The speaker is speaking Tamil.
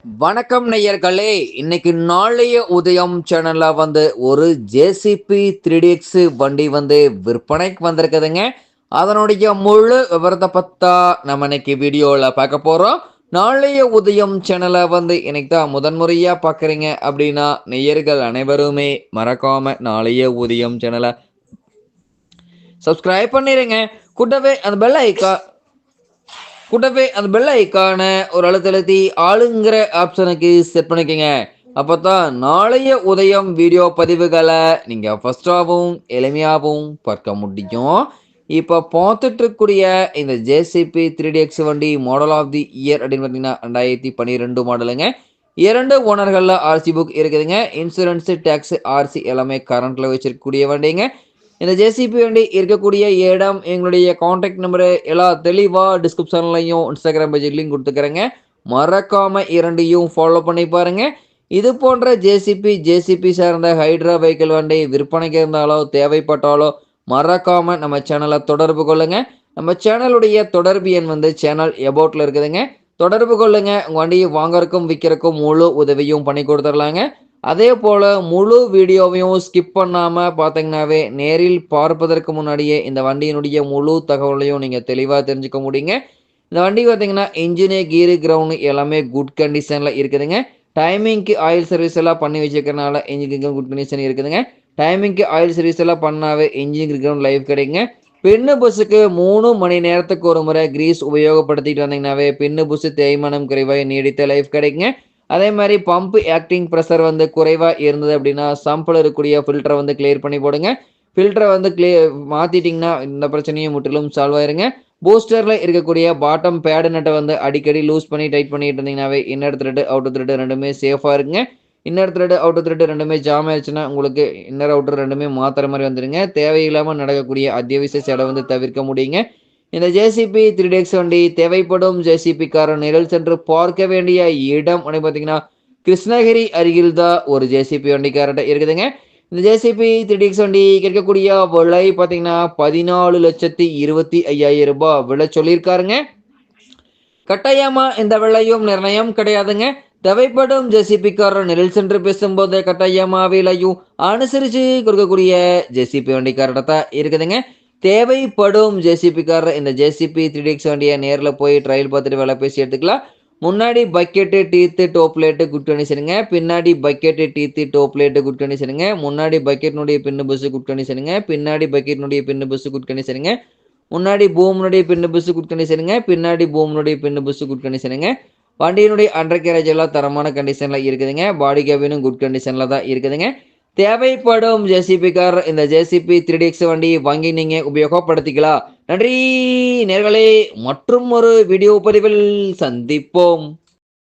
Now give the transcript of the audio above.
வணக்கம் நேயர்களே. இன்னைக்கு நாளைய உதயம் சேனல்ல ஒரு ஜேசிபி 3DX வண்டி விற்பனைக்கு வந்திருக்குதுங்க. அதனுடைய முழு விவரத்தை பத்தா நம்ம இன்னைக்கு வீடியோல பார்க்க போறோம். நாளைய உதயம் சேனலை இன்னைக்கு தான் முதன்முறையா பார்க்குறீங்க அப்படின்னா நேயர்கள் அனைவருமே மறக்காம நாளைய உதயம் சேனலை சப்ஸ்கிரைப் பண்ணிடுங்க. கூட்டவே அந்த பெல் ஐக்கான ஒரு அழுத்தி ஆளுங்கிற ஆப்ஷனுக்கு செட் பண்ணிக்கோங்க. அப்பதான் நாளைய உதயம் வீடியோ பதிவுகளை நீங்க ஃபர்ஸ்டாகவும் எளிமையாகவும் பார்க்க முடியும். இப்போ பார்த்துட்டு இருக்கக்கூடிய இந்த ஜேசிபி 3DX வண்டி மாடல் ஆஃப் தி இயர் அப்படின்னு பார்த்தீங்கன்னா 2012 மாடலுங்க. 2 ஓனர்களில் ஆர்சி புக் இருக்குதுங்க. இன்சூரன்ஸ், டேக்ஸ், ஆர்சி எல்லாமே கரண்ட்ல வச்சிருக்கக்கூடிய வண்டிங்க. இந்த ஜேசிபி வண்டி இருக்கக்கூடிய இடம், எங்களுடைய காண்டாக்ட் நம்பரு எல்லாம் தெளிவாக டிஸ்கிரிப்ஷன்லையும் இன்ஸ்டாகிராம் பேஜ் லிங்க் கொடுத்துக்கிறேங்க. மறக்காம இரண்டையும் ஃபாலோ பண்ணி பாருங்க. இது போன்ற ஜேசிபி சார்ந்த ஹைட்ரா வெஹிக்கிள் வண்டி விற்பனைக்கு இருந்தாலோ தேவைப்பட்டாலோ மறக்காம நம்ம சேனலை தொடர்பு கொள்ளுங்க. நம்ம சேனலுடைய தொடர்பு எண் சேனல் எபோட்ல இருக்குதுங்க. தொடர்பு கொள்ளுங்க. உங்க வண்டியை வாங்கறக்கும் விற்கிறக்கும் முழு உதவியும் பண்ணி கொடுத்துடலாங்க. அதே போல் முழு வீடியோவையும் ஸ்கிப் பண்ணாமல் பார்த்தீங்கன்னாவே நேரில் பார்ப்பதற்கு முன்னாடியே இந்த வண்டியினுடைய முழு தகவலையும் நீங்கள் தெளிவாக தெரிஞ்சுக்க முடியுங்க. இந்த வண்டி பார்த்தீங்கன்னா இன்ஜினு, கீரு, கிரவுண்டு எல்லாமே குட் கண்டிஷனில் இருக்குதுங்க. டைமிங்க்கு ஆயில் சர்வீஸ் எல்லாம் பண்ணி வச்சுக்கிறனால இன்ஜினுக்கு குட் கண்டிஷன் இருக்குதுங்க. டைமிங்க்கு ஆயில் சர்வீஸ் எல்லாம் பண்ணாவே இன்ஜின் கிரவுண்ட் லைஃப் கிடைக்குங்க. பின்னு புஷுக்கு 3 மணி நேரத்துக்கு ஒரு முறை கிரீஸ் உபயோகப்படுத்திட்டு வந்தீங்கன்னாவே பின்னு புஷு தேய்மானம் குறைவாக நீடித்த லைஃப் கிடைக்குங்க. அதே மாதிரி பம்ப் ஆக்டிங் ப்ரெஷர் குறைவாக இருந்தது அப்படின்னா சம்பில் இருக்கக்கூடிய ஃபில்டரை கிளியர் பண்ணி போடுங்க. ஃபில்டரை மாற்றிட்டிங்கன்னா இந்த பிரச்சனையும் முற்றிலும் சால்வ் ஆயிருங்க. பூஸ்டரில் இருக்கக்கூடிய பாட்டம் பேடு நட்டை அடிக்கடி லூஸ் பண்ணி டைட் பண்ணிட்டு இருந்தீங்கன்னாவே இன்னர் த்ரெட் அவுட்டர் த்ரெட் ரெண்டுமே சேஃபாக இருக்குங்க. இன்னர் த்ரெட் அவுட்டர் த்ரெட் ரெண்டுமே ஜாம் ஆயிடுச்சுன்னா உங்களுக்கு இன்னர் அவுட்டர் ரெண்டுமே மாற்றுற மாதிரி வந்துடுங்க. தேவையில்லாமல் நடக்கக்கூடிய அத்தியாவசிய செலவு தவிர்க்க முடியுங்க. இந்த ஜேசிபி 3DX வண்டி தேவைப்படும் ஜேசிபிக்காரன் நிழல் சென்று பார்க்க வேண்டிய இடம் அப்படின்னு பார்த்தீங்கன்னா கிருஷ்ணகிரி அருகில் தான் ஒரு ஜேசிபி வண்டிக்காரர்கிட்ட இருக்குதுங்க. இந்த ஜேசிபி 3DX வண்டி கிடைக்கக்கூடிய விலை பார்த்தீங்கன்னா 14,25,000 ரூபாய் விலை சொல்லியிருக்காருங்க. கட்டாயமா இந்த விலையும் நிர்ணயம் கிடையாதுங்க. தேவைப்படும் ஜேசிபிக்காரர் நிழல் சென்று பேசும்போது கட்டாயமா விலையும் அனுசரித்து கொடுக்கக்கூடிய ஜேசிபி வண்டிக்காரர்கிட்ட தான் இருக்குதுங்க. தேவைப்படும் ஜேசிபிக்காரர் இந்த ஜேசிபி 3DX வண்டியை நேரில் போய் ட்ரையல் பார்த்துட்டு வேலை பேசி எடுத்துக்கலாம். முன்னாடி பக்கெட்டு, டீத்து, டோப்லேட்டு குட் கண்டிஷனுங்க. பின்னாடி பக்கெட்டு, டீத்து, டோப்லேட்டு குட் கண்டிஷனுங்க. முன்னாடி பக்கெட்னுடைய பின்னு பஸ்ஸு குட் கண்டிஷனுங்க. பின்னாடி பக்கெட்னுடைய பின்னு பஸ்ஸு குட் கண்டிஷனுங்க. முன்னாடி பூம்னுடைய பின்னு பஸ்ஸு குட் கண்டிஷனுங்க. பின்னாடி பூம்னுடைய பின்னு பஸ்ஸு குட் கண்டிஷனுங்க. வண்டியினுடைய அண்டர் கேரேஜ் எல்லாம் தரமான கண்டிஷனில் இருக்குதுங்க. பாடி கேபினும் குட் கண்டிஷனில் தான் இருக்குதுங்க. தேவைப்படும் ஜேசிபிக்கார் இந்த ஜேசிபி 3DX வண்டி வாங்கி நீங்கள் உபயோகப்படுத்திக்கலாம். நன்றி நேர்களே. மற்றும் ஒரு வீடியோ பதிவில் சந்திப்போம்.